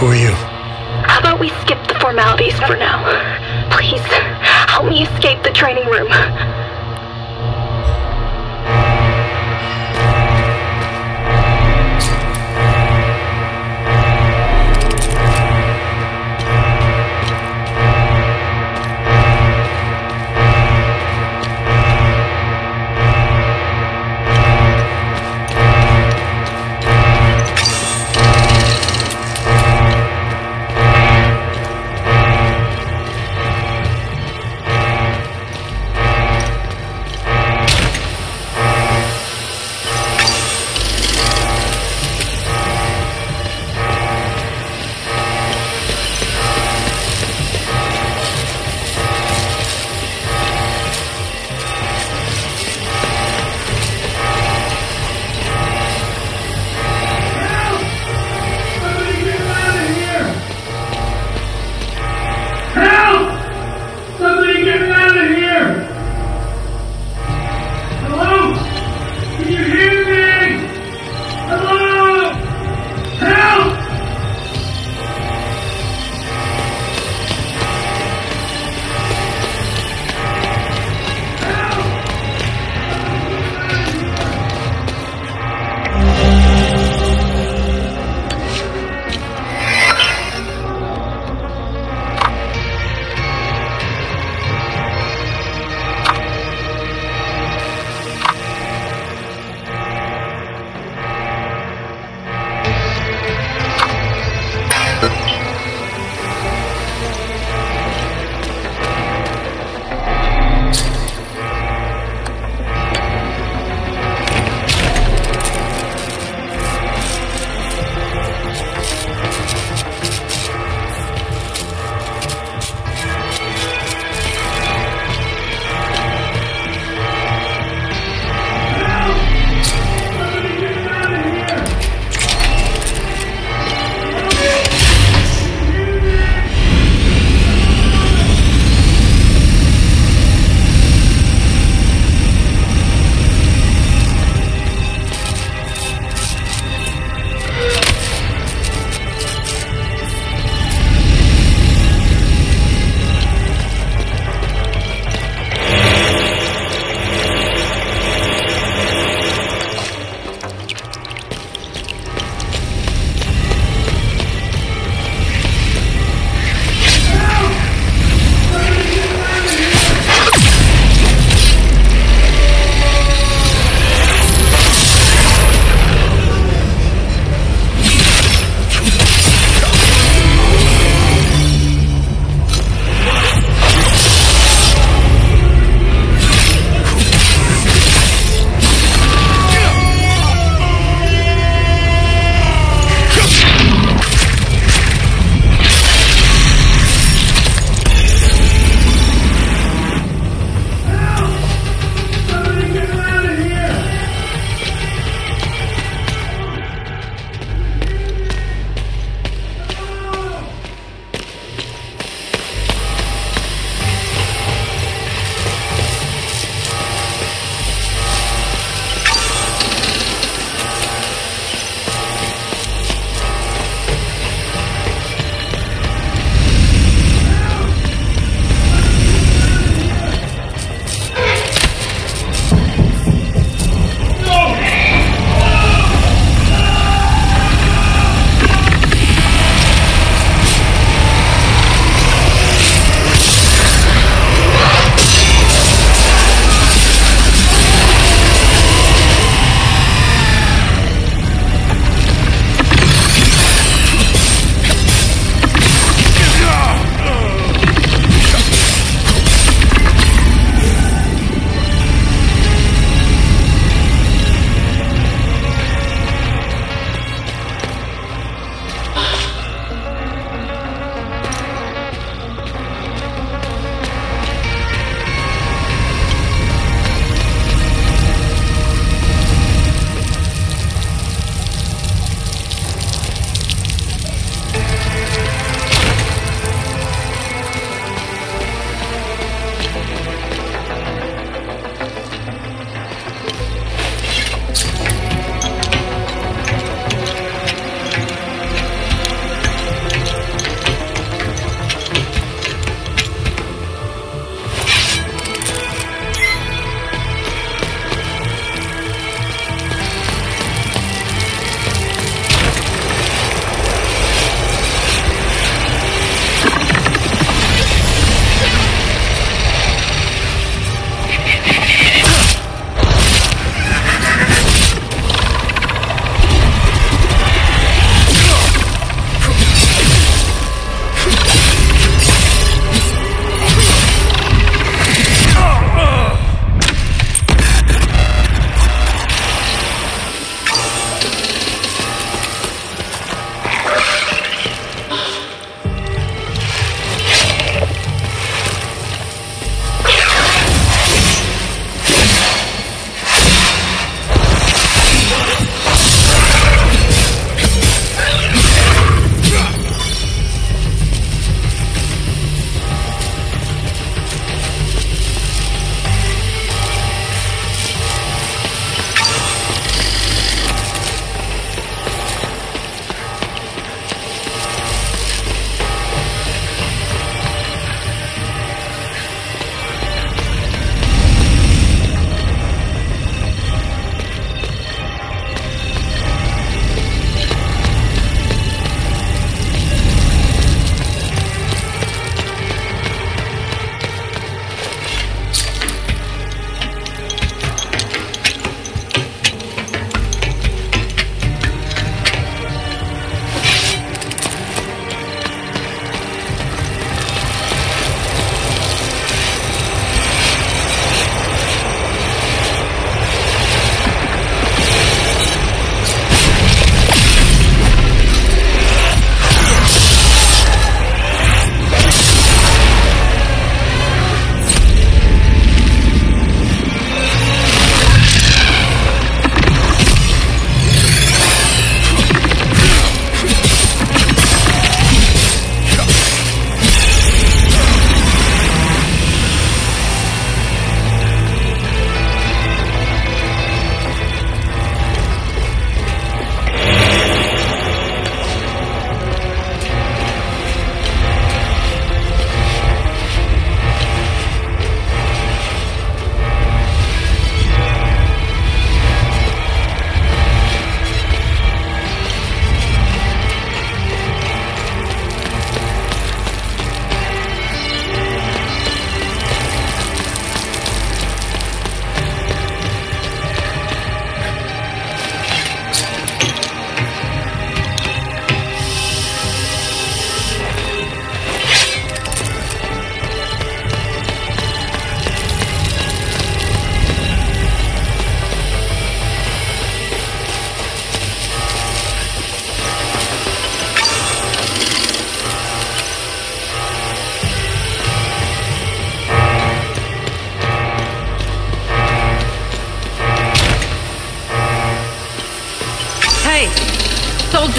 Who are you? How about we skip the formalities for now? Please, help me escape the training room.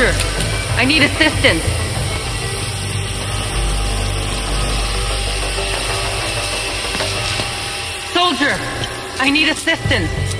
Soldier, I need assistance. Soldier, I need assistance.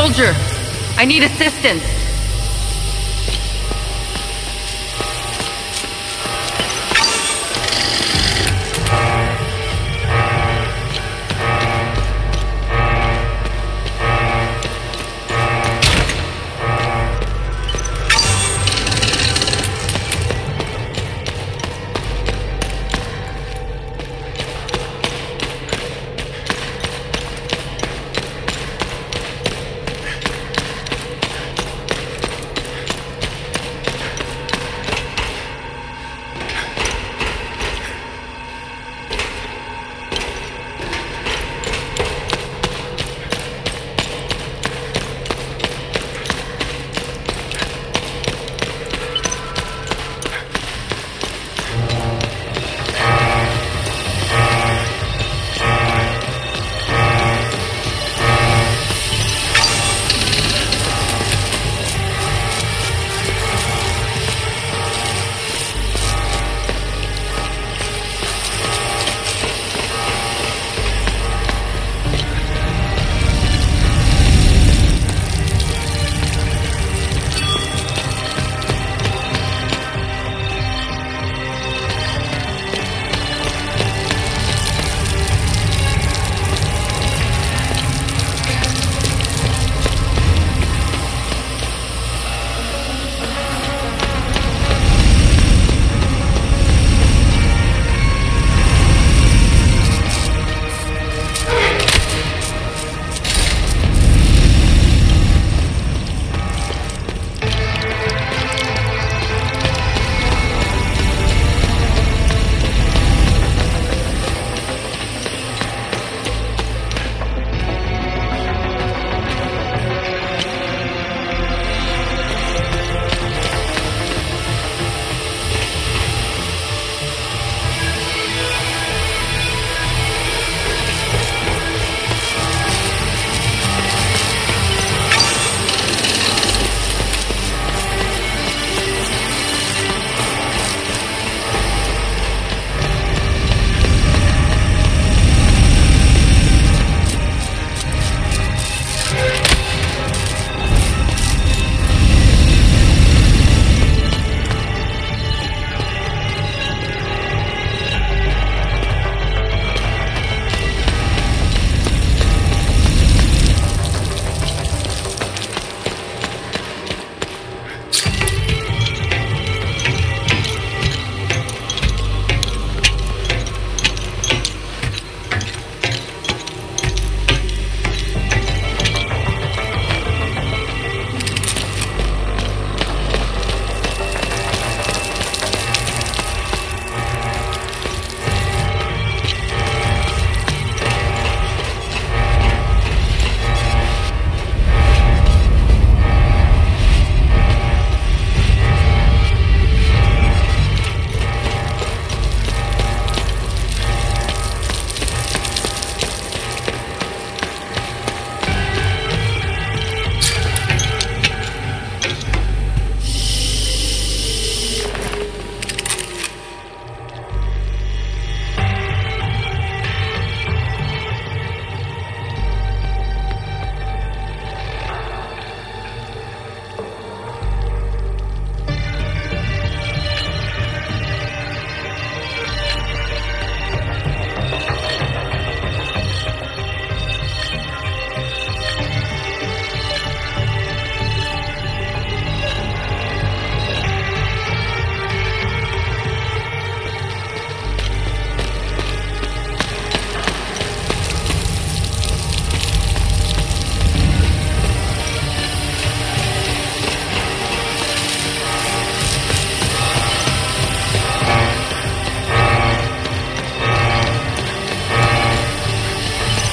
Soldier, I need assistance.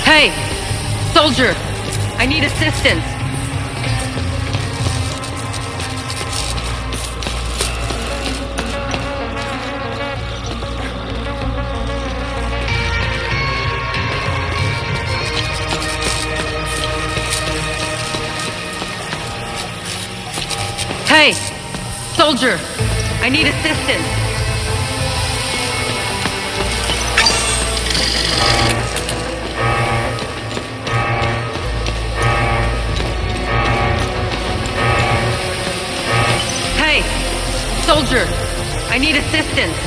Hey! Soldier! I need assistance! Hey! Soldier! I need assistance! I need assistance.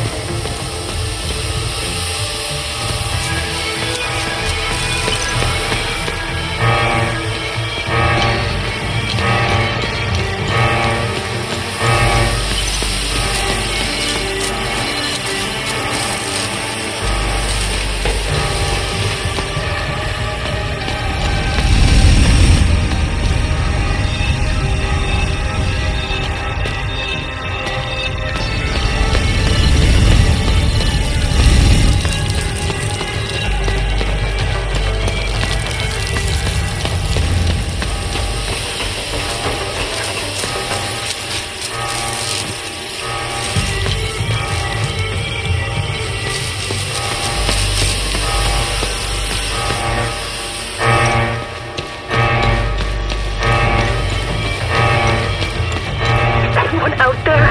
Out there?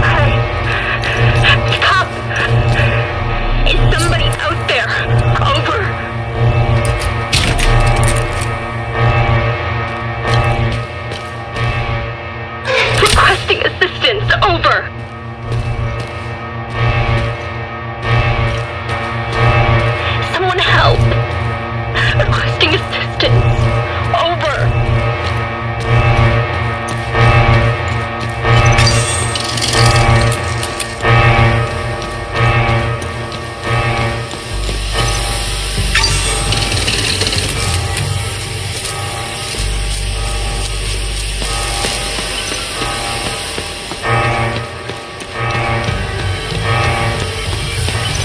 Hey! Stop! Is somebody out there? Over! Requesting assistance. Over! Someone help! Requesting assistance. Over!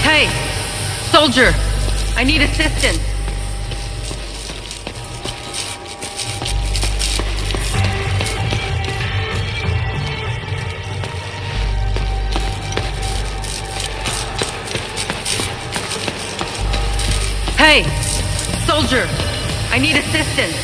Hey! Soldier! I need assistance. Hey! Soldier! I need assistance.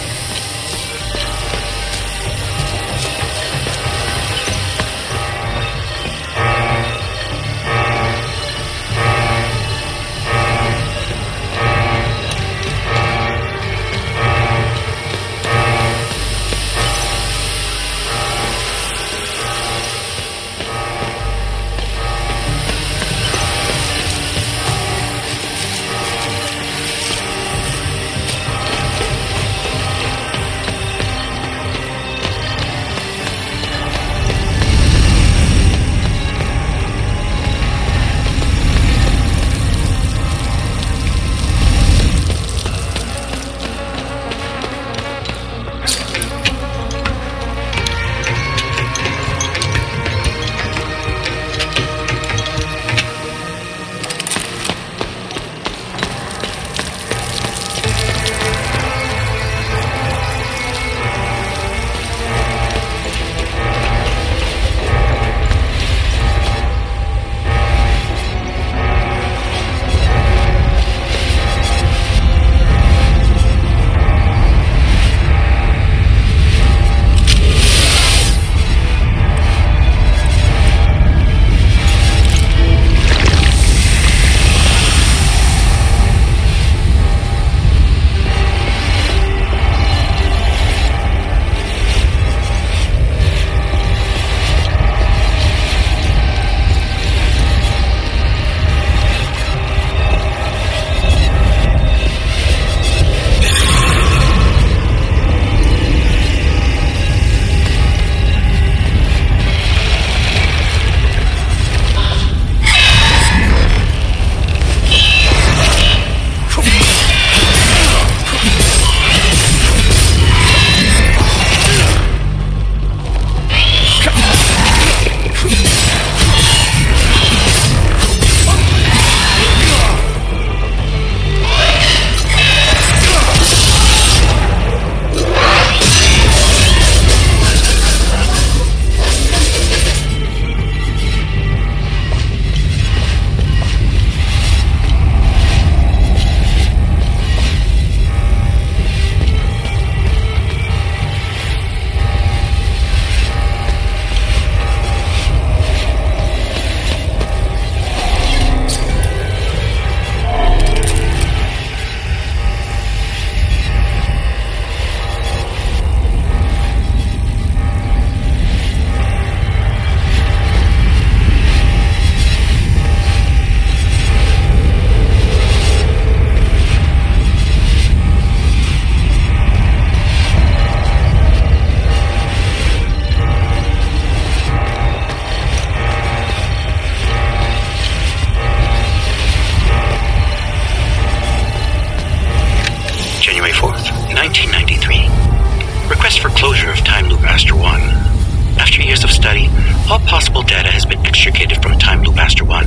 valuable data has been extricated from Time Loop Aster 1.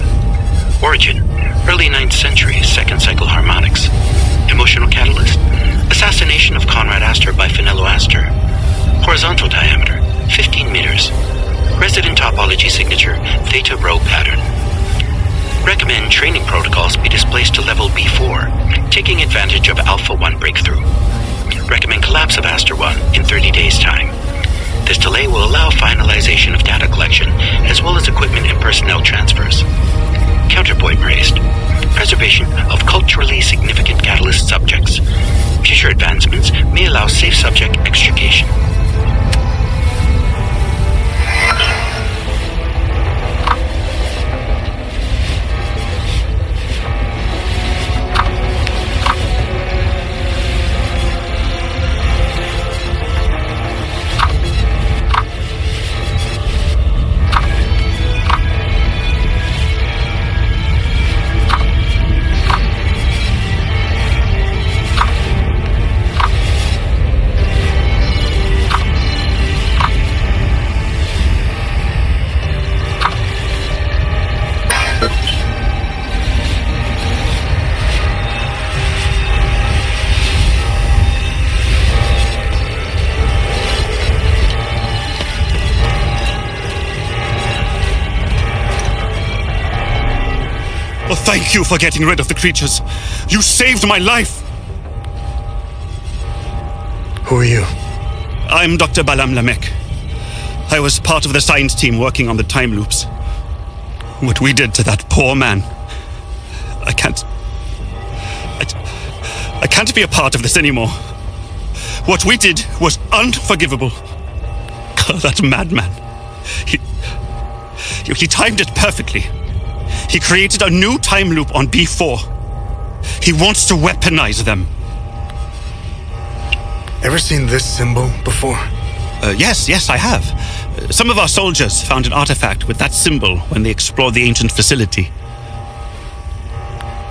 Origin, early 9th century, second cycle harmonics. Emotional catalyst, assassination of Conrad Astor by Finello Astor. Horizontal diameter, 15 meters. Resident topology signature, Theta Rho pattern. Recommend training protocols be displaced to level B4, taking advantage of Alpha 1 breakthrough. Recommend collapse of Aster 1 in 30 days' time. This delay will allow finalization of data collection, as well as equipment and personnel transfers. Counterpoint raised. Preservation of culturally significant catalyst subjects. Future advancements may allow safe subject extrication. Oh, thank you for getting rid of the creatures. You saved my life. Who are you? I'm Dr. Balam Lamek. I was part of the science team working on the time loops. What we did to that poor man, I can't be a part of this anymore. What we did was unforgivable. That madman. He timed it perfectly. He created a new time loop on B4. He wants to weaponize them. Ever seen this symbol before? Yes, I have. Some of our soldiers found an artifact with that symbol when they explored the ancient facility.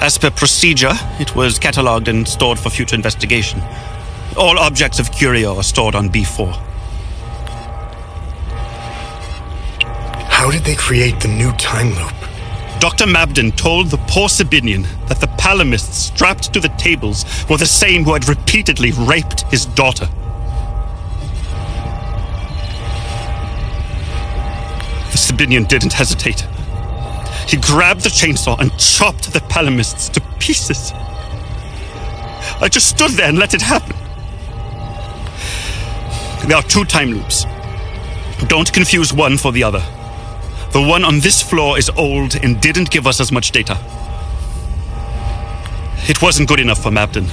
As per procedure, it was catalogued and stored for future investigation. All objects of curio are stored on B4. How did they create the new time loop? Dr. Mabden told the poor Sabinian that the palamists strapped to the tables were the same who had repeatedly raped his daughter. The Sabinian didn't hesitate. He grabbed the chainsaw and chopped the palamists to pieces. I just stood there and let it happen. There are two time loops. Don't confuse one for the other. The one on this floor is old and didn't give us as much data. It wasn't good enough for Mabden.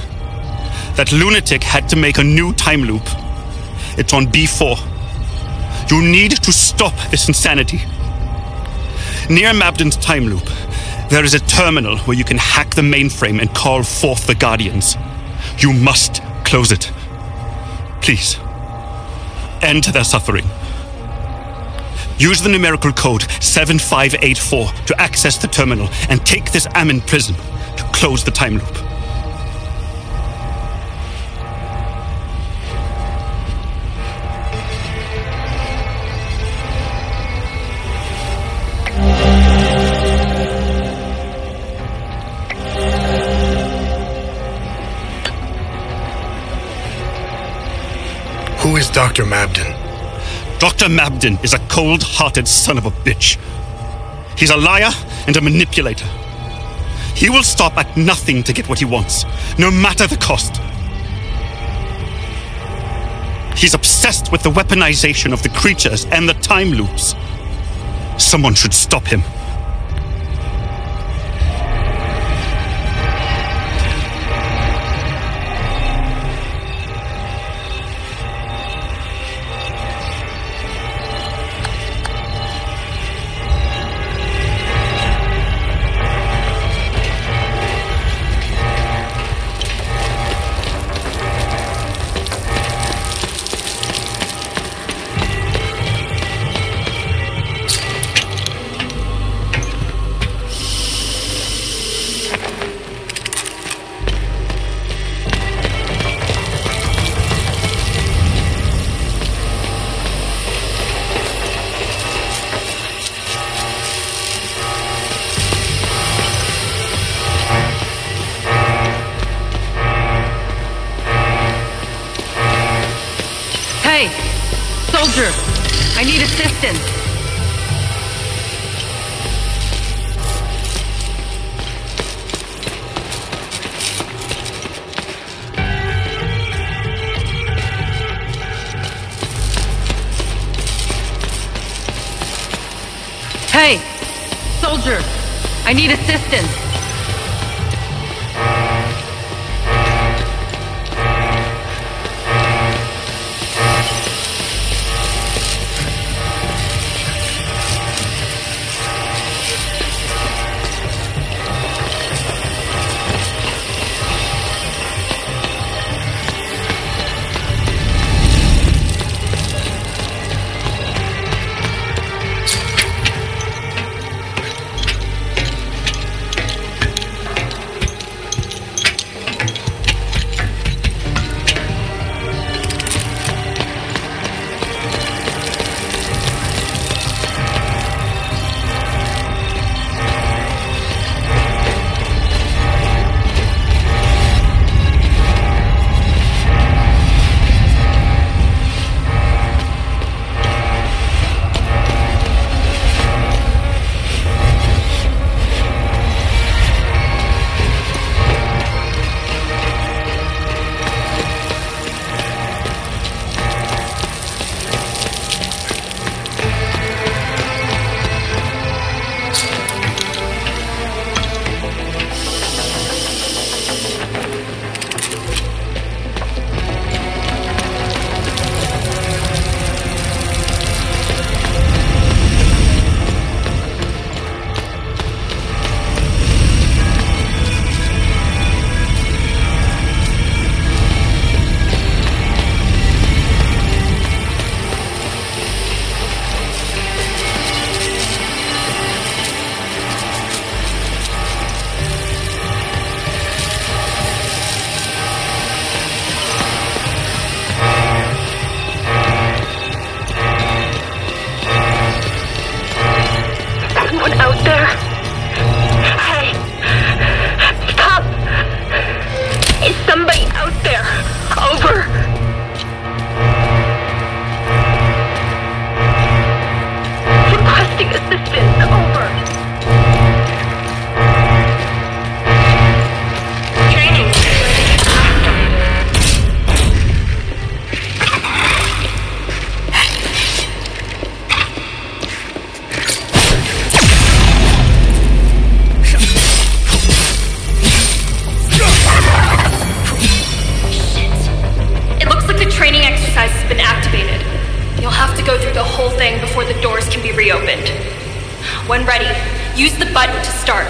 That lunatic had to make a new time loop. It's on B4. You need to stop this insanity. Near Mabden's time loop, there is a terminal where you can hack the mainframe and call forth the Guardians. You must close it. Please. End their suffering. Use the numerical code 7584 to access the terminal and take this Ammon prism to close the time loop. Who is Dr. Mabden? Dr. Mabden is a cold-hearted son of a bitch. He's a liar and a manipulator. He will stop at nothing to get what he wants, no matter the cost. He's obsessed with the weaponization of the creatures and the time loops. Someone should stop him. Soldier, I need assistance. Hey! Soldier! I need assistance! reopened. When ready, use the button to start.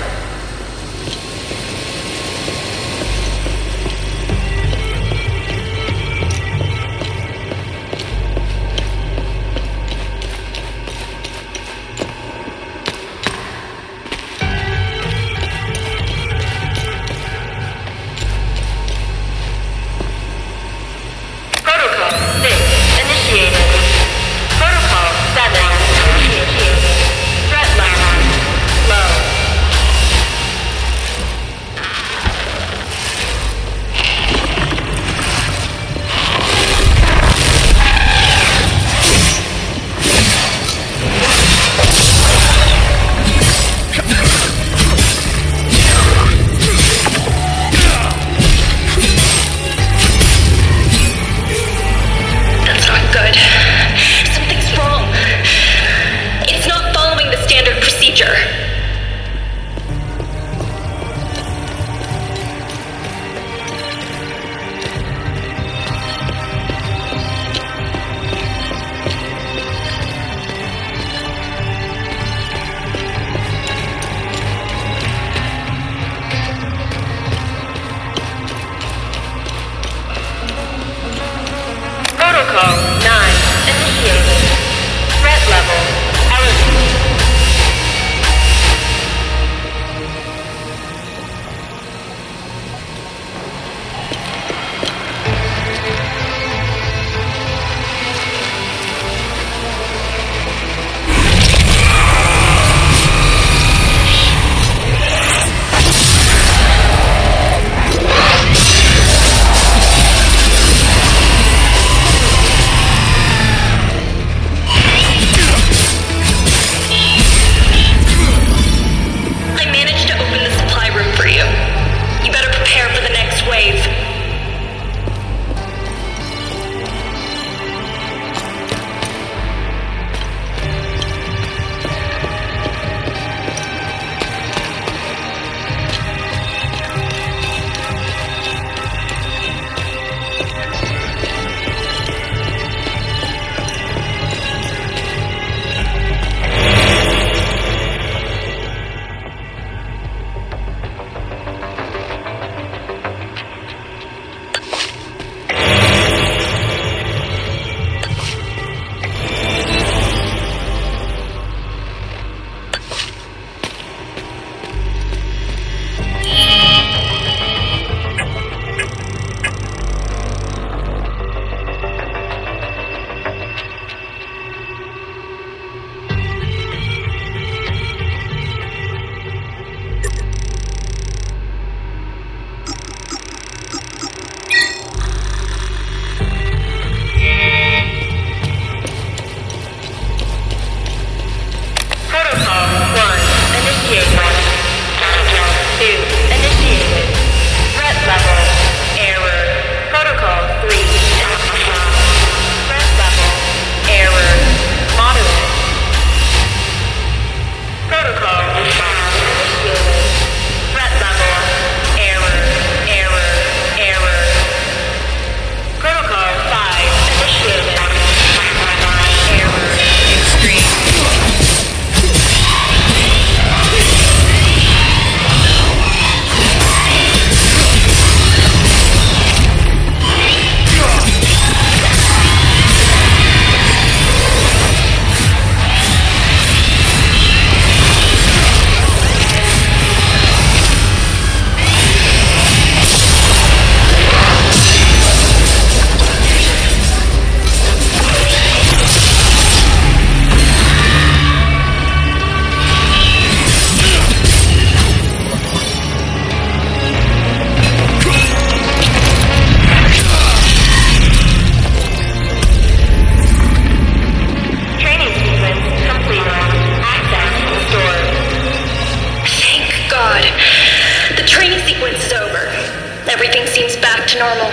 Everything seems back to normal.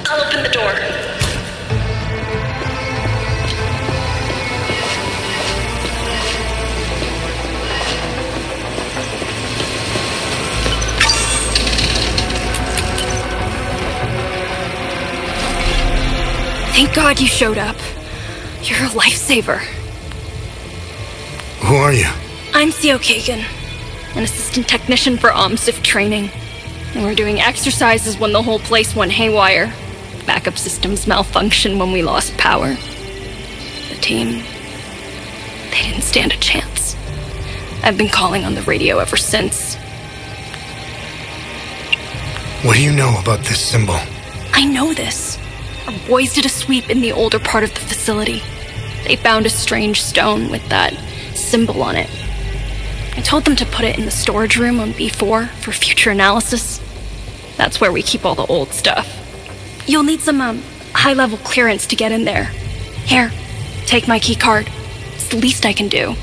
I'll open the door. Thank God you showed up. You're a lifesaver. Who are you? I'm Theo Kagan, an assistant technician for OMSIF training. And we're doing exercises when the whole place went haywire. Backup systems malfunctioned when we lost power. The team, they didn't stand a chance. I've been calling on the radio ever since. What do you know about this symbol? I know this. Our boys did a sweep in the older part of the facility. They found a strange stone with that symbol on it. I told them to put it in the storage room on B4 for future analysis. That's where we keep all the old stuff. You'll need some high-level clearance to get in there. Here, take my key card. It's the least I can do.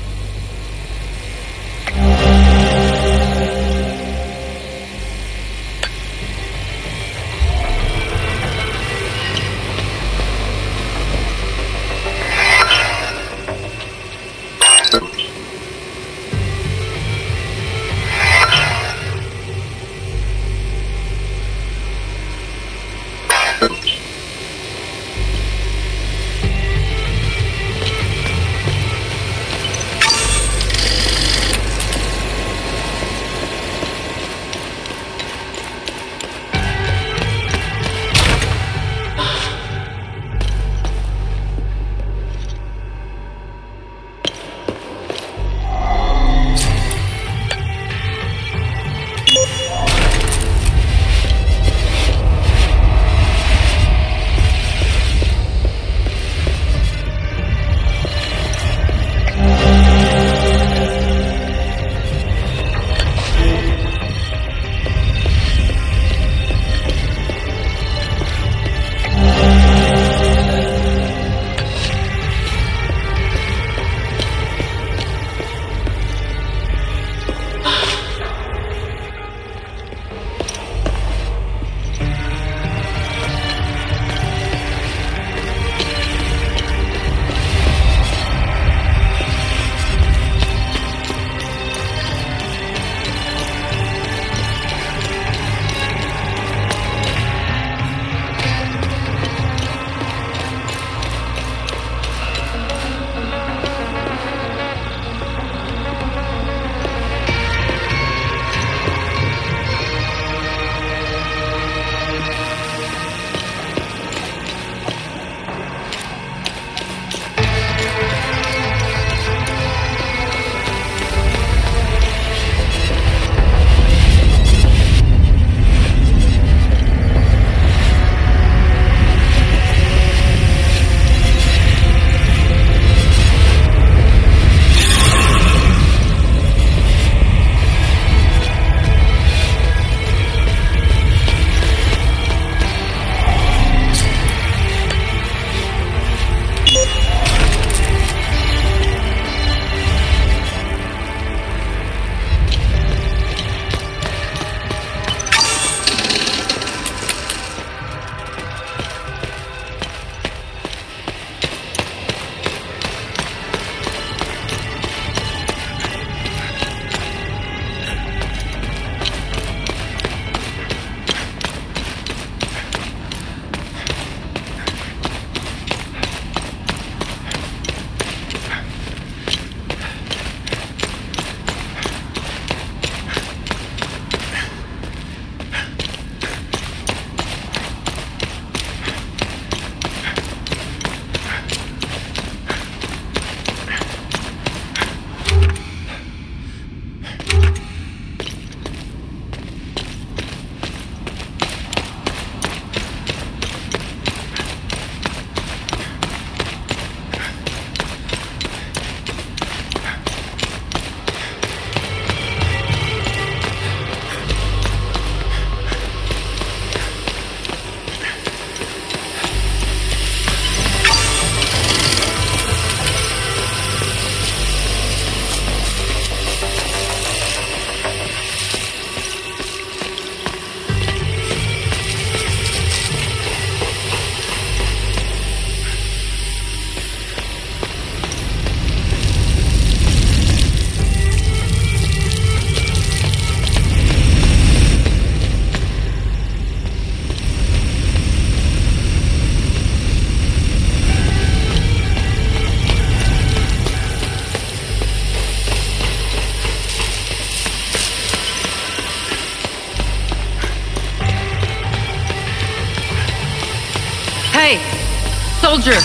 Soldier,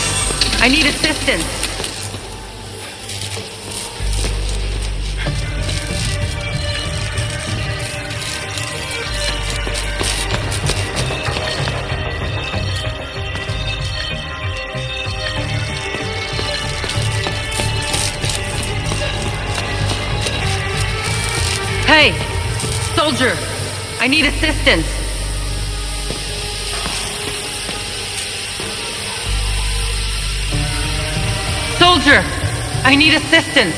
I need assistance. Hey, soldier, I need assistance. Soldier, I need assistance.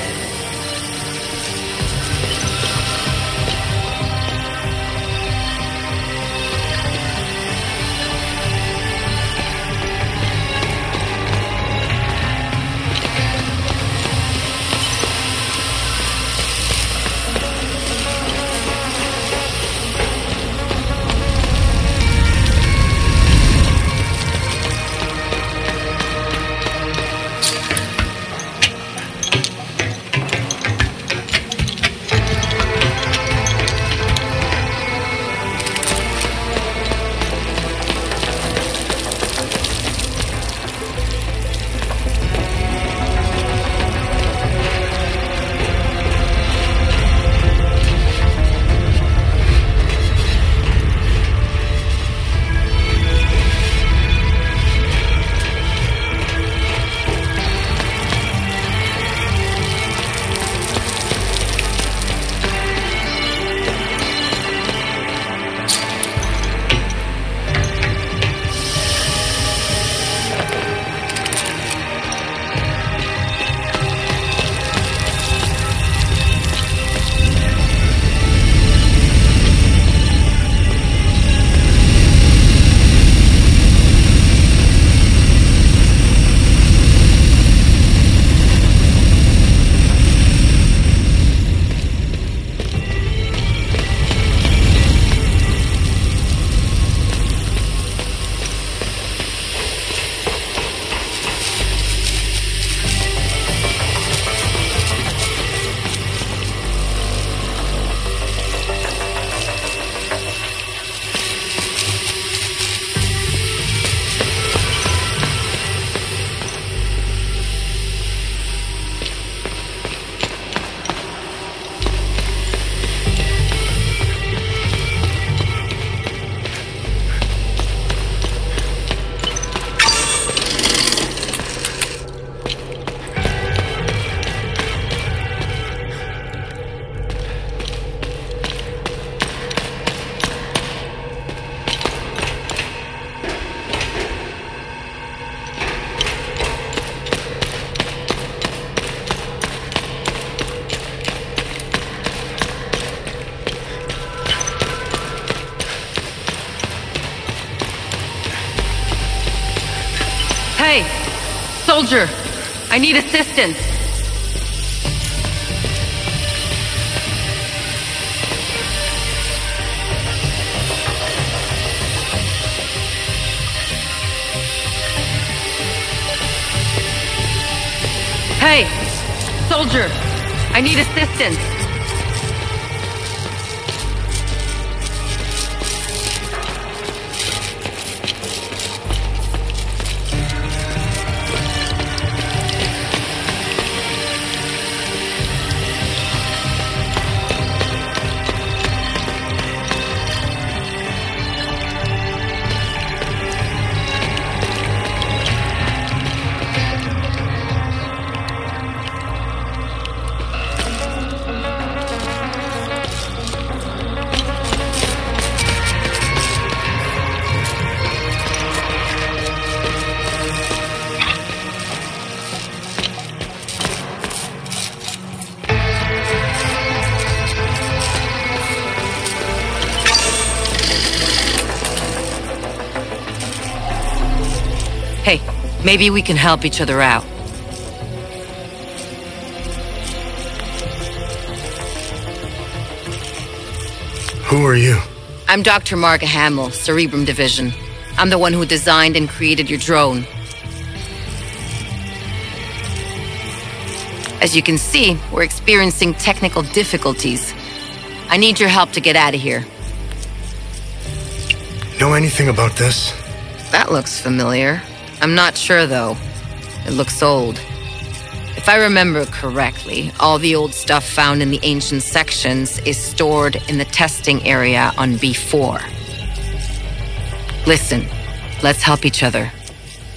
Hey, soldier, I need assistance. Hey, soldier, I need assistance. Hey, maybe we can help each other out. Who are you? I'm Dr. Mark Hamill, Cerebrum Division. I'm the one who designed and created your drone. As you can see, we're experiencing technical difficulties. I need your help to get out of here. Know anything about this? That looks familiar. I'm not sure, though. It looks old. If I remember correctly, all the old stuff found in the ancient sections is stored in the testing area on B4. Listen, let's help each other.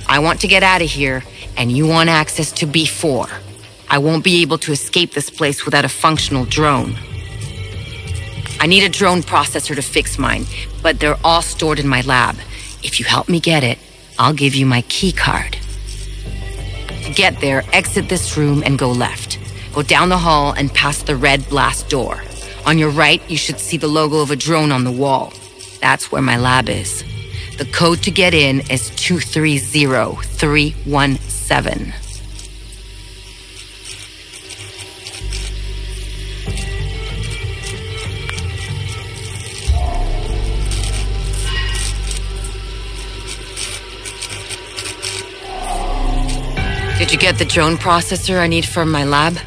I want to get out of here, and you want access to B4. I won't be able to escape this place without a functional drone. I need a drone processor to fix mine, but they're all stored in my lab. If you help me get it, I'll give you my key card. To get there, exit this room and go left. Go down the hall and past the red blast door. On your right, you should see the logo of a drone on the wall. That's where my lab is. The code to get in is 230317. Did you get the drone processor I need for my lab?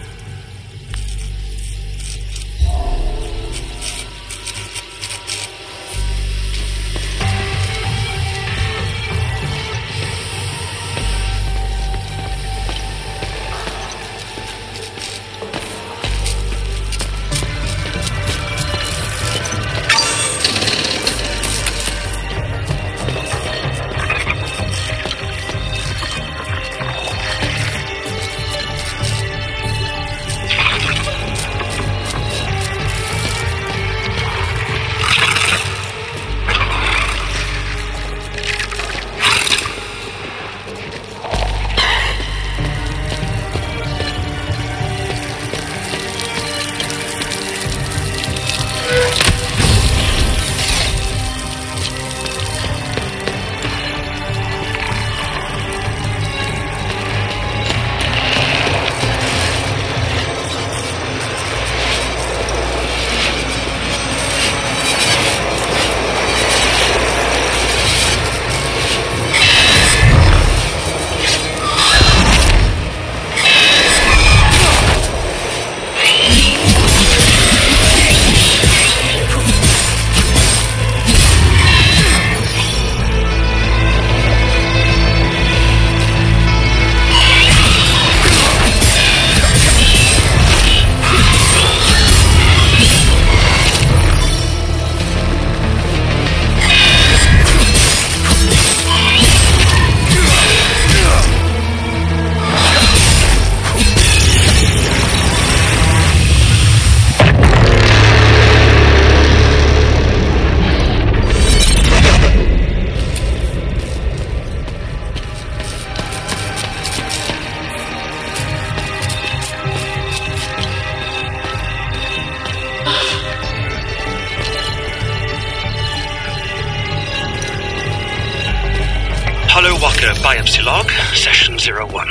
Biopsy log, session 01.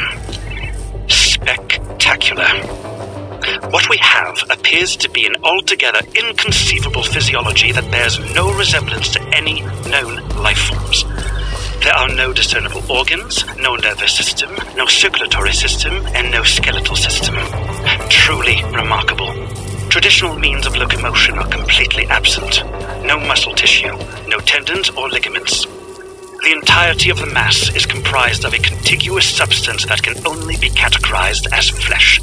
Spectacular. What we have appears to be an altogether inconceivable physiology that bears no resemblance to any known life forms. There are no discernible organs, no nervous system, no circulatory system, and no skeletal system. Truly remarkable. Traditional means of locomotion are completely absent. No muscle tissue, no tendons or ligaments. The entirety of the mass is comprised of a contiguous substance that can only be categorized as flesh.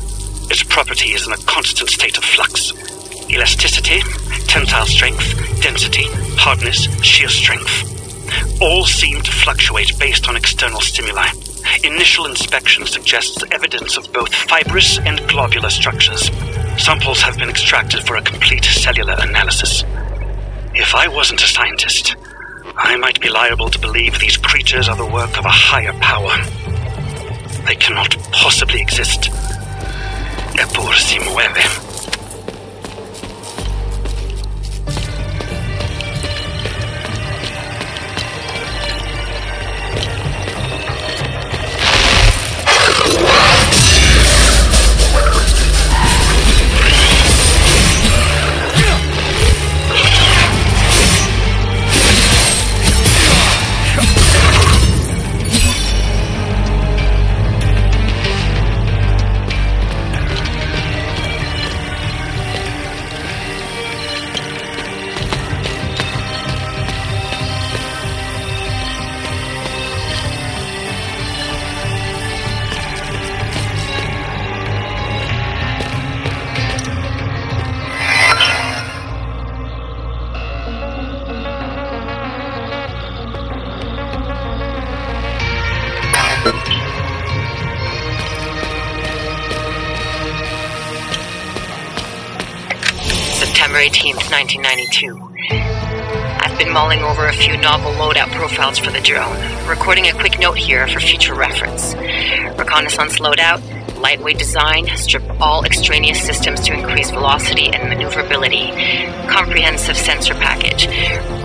Its property is in a constant state of flux. Elasticity, tensile strength, density, hardness, shear strength. All seem to fluctuate based on external stimuli. Initial inspection suggests evidence of both fibrous and globular structures. Samples have been extracted for a complete cellular analysis. If I wasn't a scientist, I might be liable to believe these creatures are the work of a higher power. They cannot possibly exist. Epur si mueve. 18th, 1992. I've been mulling over a few novel loadout profiles for the drone, recording a quick note here for future reference. Reconnaissance loadout, lightweight design, strip all extraneous systems to increase velocity and maneuverability. Comprehensive sensor package.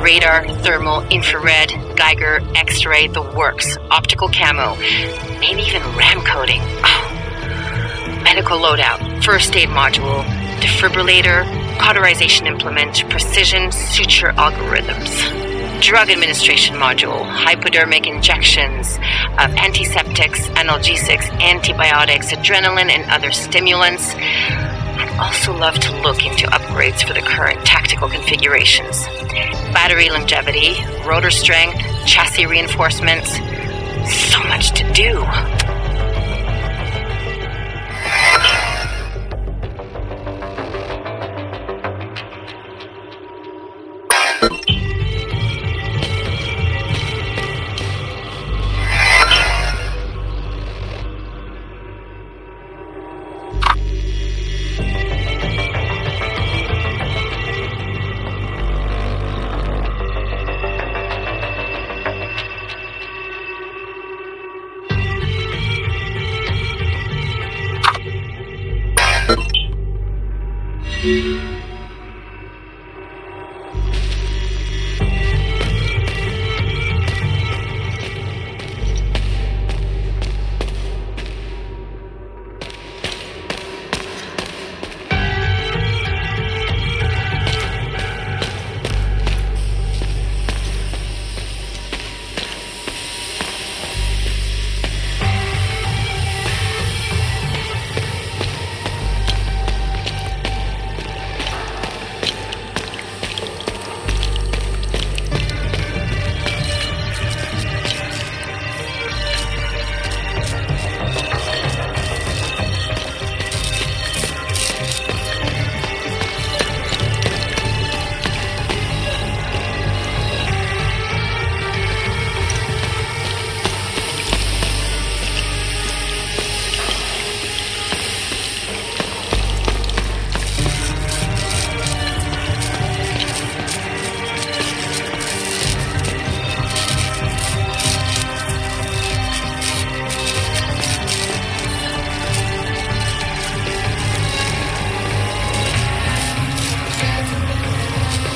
Radar, thermal, infrared, Geiger, X-ray, the works. Optical camo. Maybe even RAM coding. Oh. Medical loadout. First aid module. Defibrillator. Cauterization implement. Precision suture algorithms. Drug administration module, hypodermic injections of antiseptics, analgesics, antibiotics, adrenaline, and other stimulants. I'd also love to look into upgrades for the current tactical configurations. Battery longevity, rotor strength, chassis reinforcements. So much to do.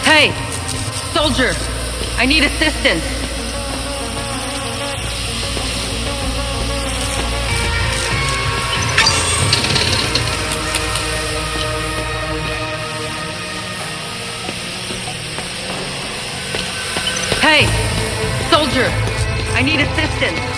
Hey! Soldier! I need assistance! Hey! Soldier! I need assistance!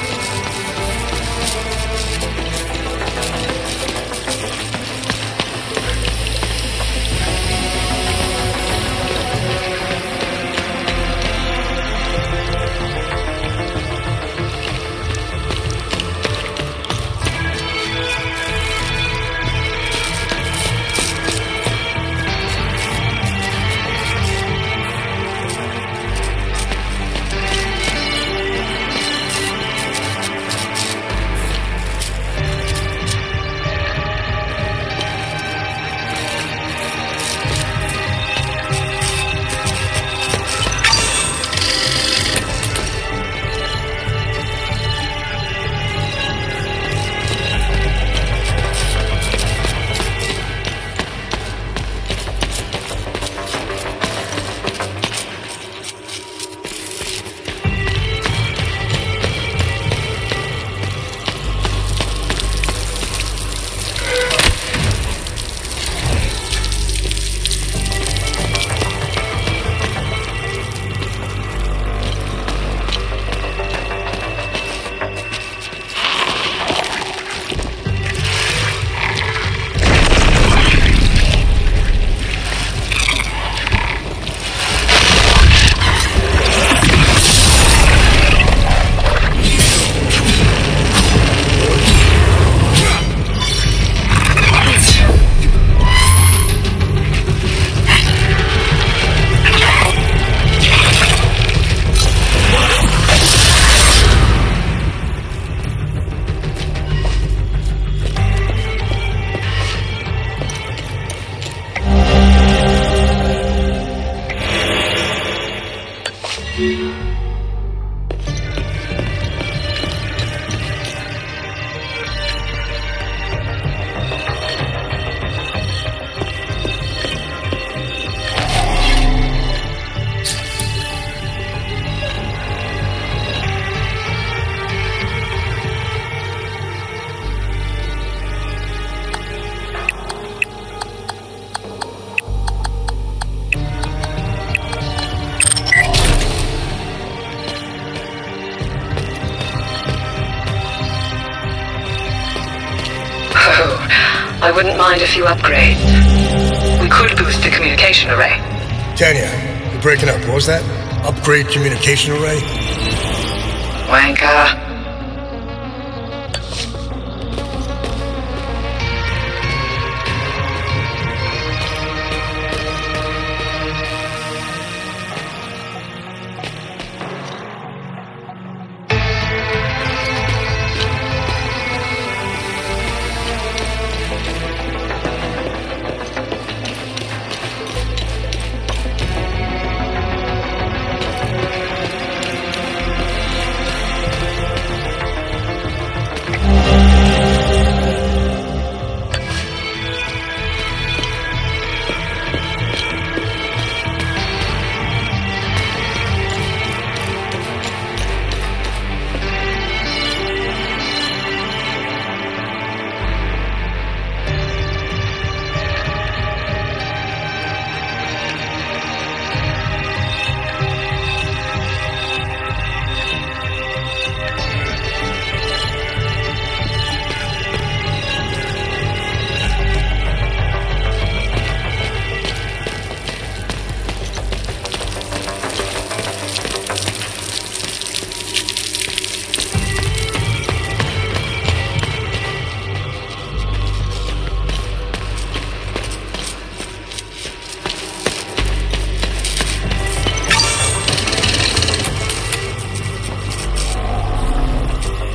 I wouldn't mind a few upgrades. We could boost the communication array. Tanya, you're breaking up. What was that? Upgrade communication array? Wanker.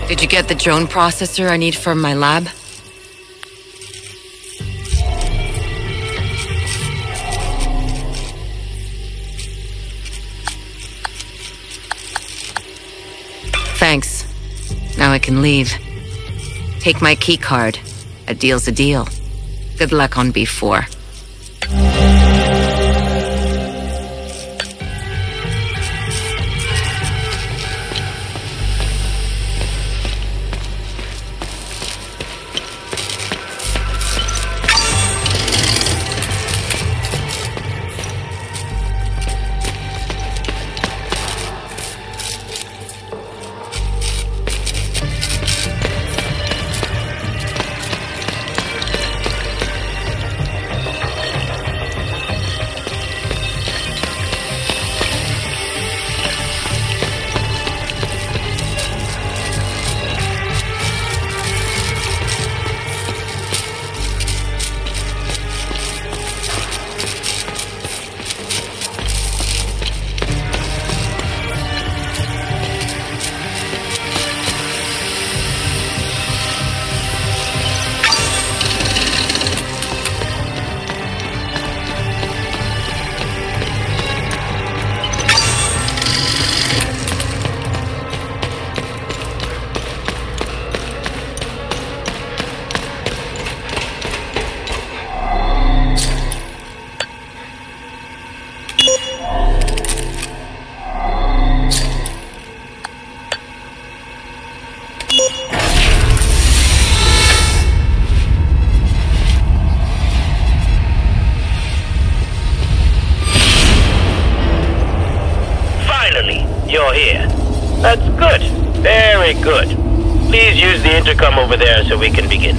Did you get the drone processor I need for my lab? Thanks. Now I can leave. Take my key card. A deal's a deal. Good luck on B4. You're here. That's good. Very good. Please use the intercom over there so we can begin.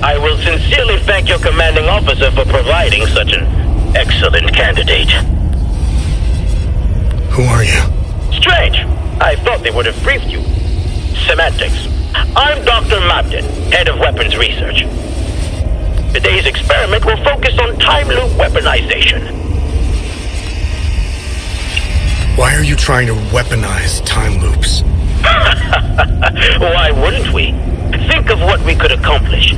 I will sincerely thank your commanding officer for providing such an excellent candidate. Who are you? Strange. I thought they would have briefed you. Semantics. I'm Dr. Mabden, head of weapons research. Today's experiment will focus on time loop weaponization. Why are you trying to weaponize time loops? Why wouldn't we? Think of what we could accomplish.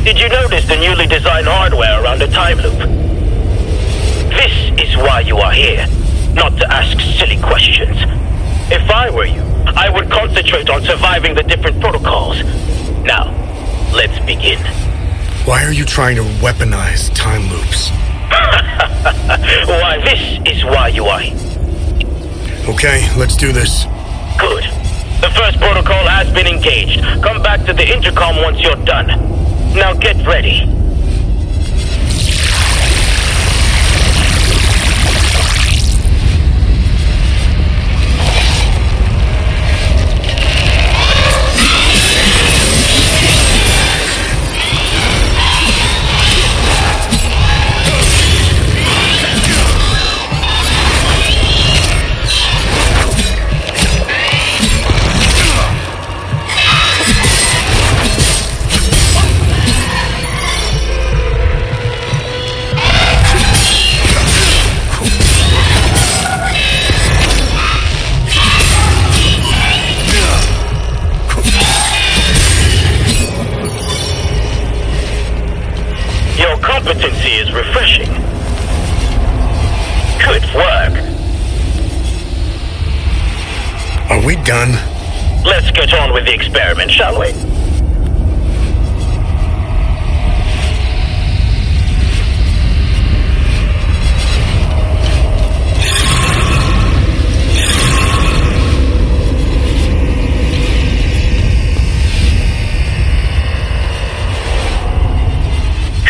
Did you notice the newly designed hardware around a time loop? This is why you are here, not to ask silly questions. If I were you, I would concentrate on surviving the different protocols. Now, let's begin. Why are you trying to weaponize time loops? Why, this is why you are here. Okay, let's do this. Good. The first protocol has been engaged. Come back to the intercom once you're done. Now get ready. Competency is refreshing. Good work. Are we done? Let's get on with the experiment, shall we?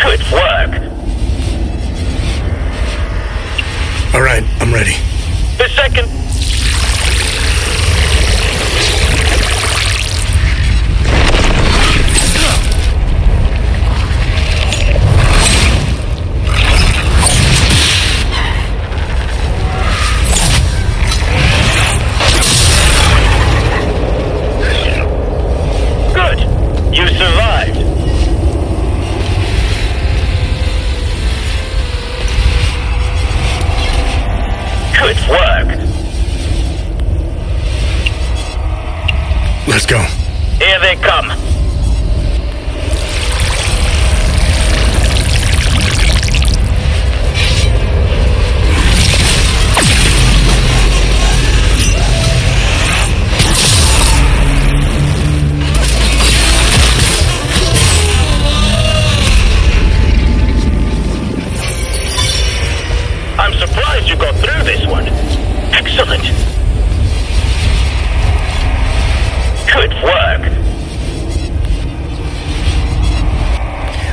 Good work. All right, I'm ready. The second... Good. You survived. Good work. Let's go. Here they come. I'm surprised you got through this one. Excellent. Good work.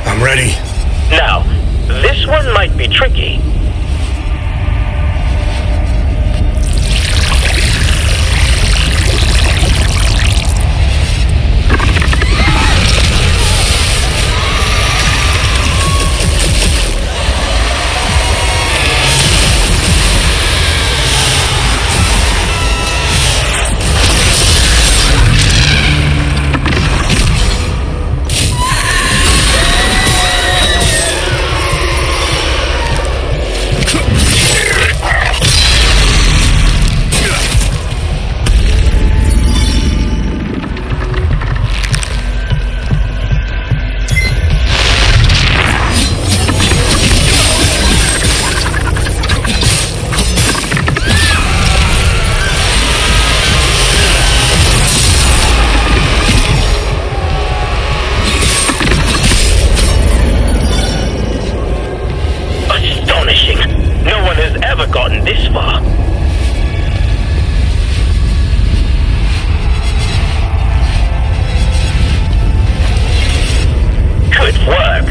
I'm ready. Now, this one might be tricky. Gotten this far. Good work.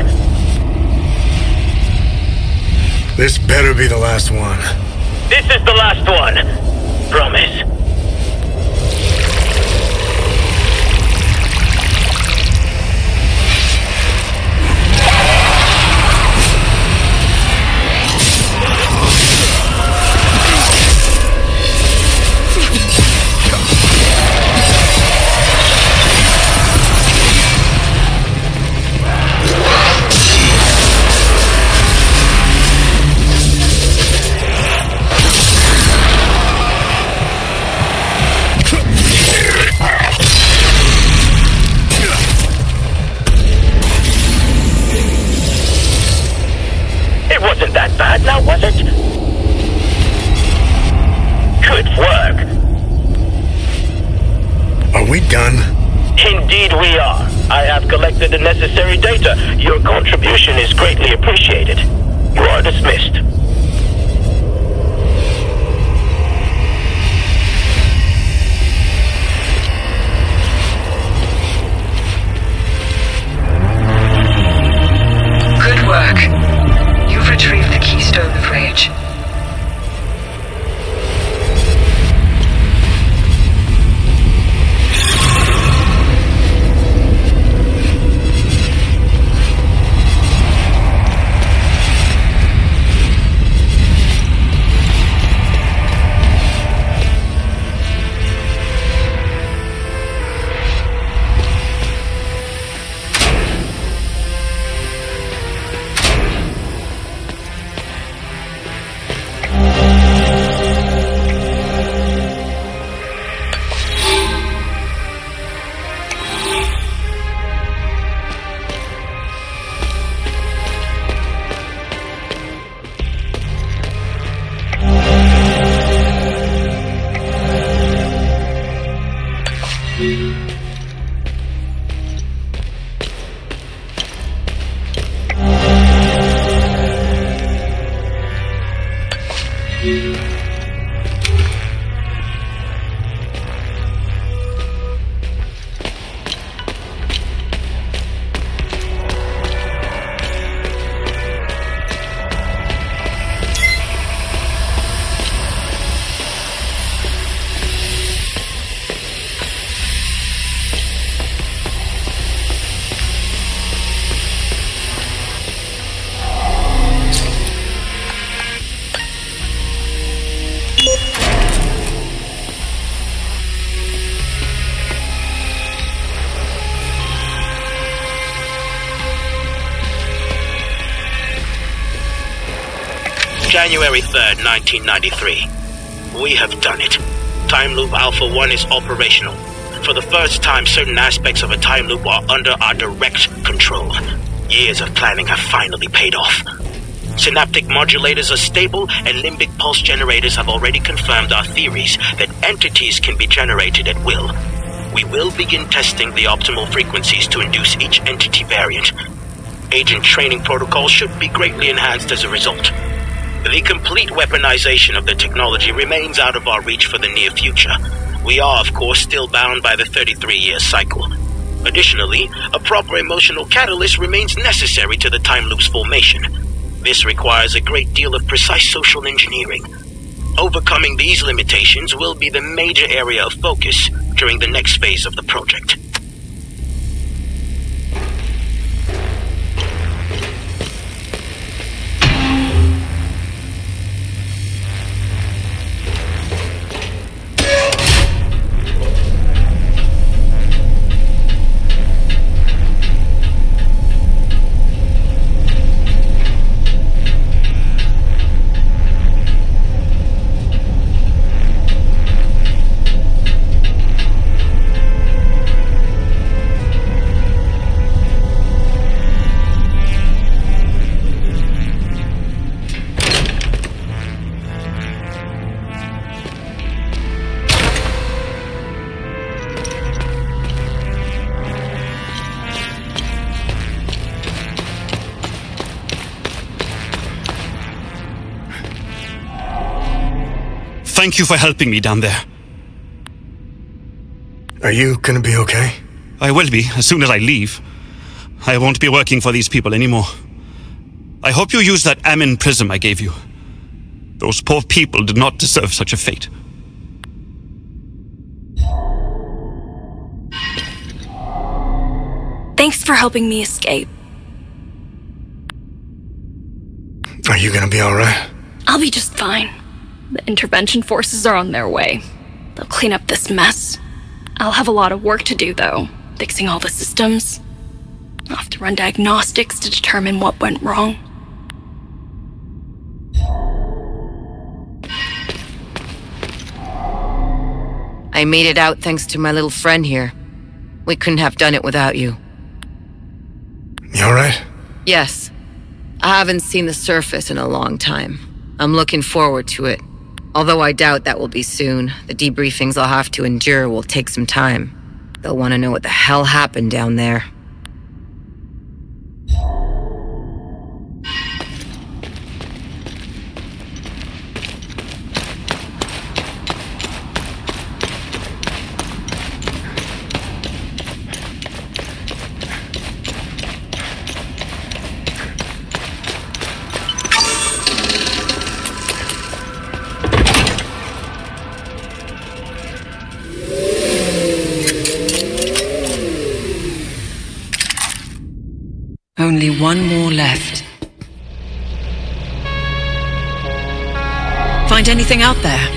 This better be the last one. This is the last one. Promise. we done? Indeed we are. I have collected the necessary data. Your contribution is greatly appreciated. You are dismissed. Good work. You've retrieved the keystone of rage. January 3rd, 1993. We have done it. Time Loop Alpha 1 is operational. For the first time, certain aspects of a time loop are under our direct control. Years of planning have finally paid off. Synaptic modulators are stable, and limbic pulse generators have already confirmed our theories that entities can be generated at will. We will begin testing the optimal frequencies to induce each entity variant. Agent training protocols should be greatly enhanced as a result. The complete weaponization of the technology remains out of our reach for the near future. We are, of course, still bound by the 33-year cycle. Additionally, a proper emotional catalyst remains necessary to the time loop's formation. This requires a great deal of precise social engineering. Overcoming these limitations will be the major area of focus during the next phase of the project. Thank you for helping me down there. Are you gonna be okay? I will be, as soon as I leave. I won't be working for these people anymore. I hope you use that Amin prism I gave you. Those poor people did not deserve such a fate. Thanks for helping me escape. Are you gonna be alright? I'll be just fine. The intervention forces are on their way. They'll clean up this mess. I'll have a lot of work to do, though, fixing all the systems. I'll have to run diagnostics to determine what went wrong. I made it out thanks to my little friend here. We couldn't have done it without you. You alright? Yes. I haven't seen the surface in a long time. I'm looking forward to it. Although I doubt that will be soon. The debriefings I'll have to endure will take some time. They'll want to know what the hell happened down there. Only one more left. Find anything out there?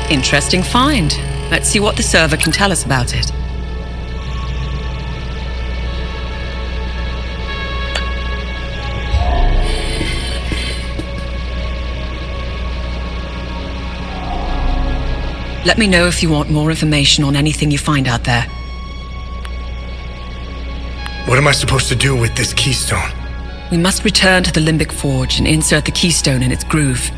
Interesting find. Let's see what the server can tell us about it. Let me know if you want more information on anything you find out there. What am I supposed to do with this keystone? We must return to the Limbic Forge and insert the keystone in its groove.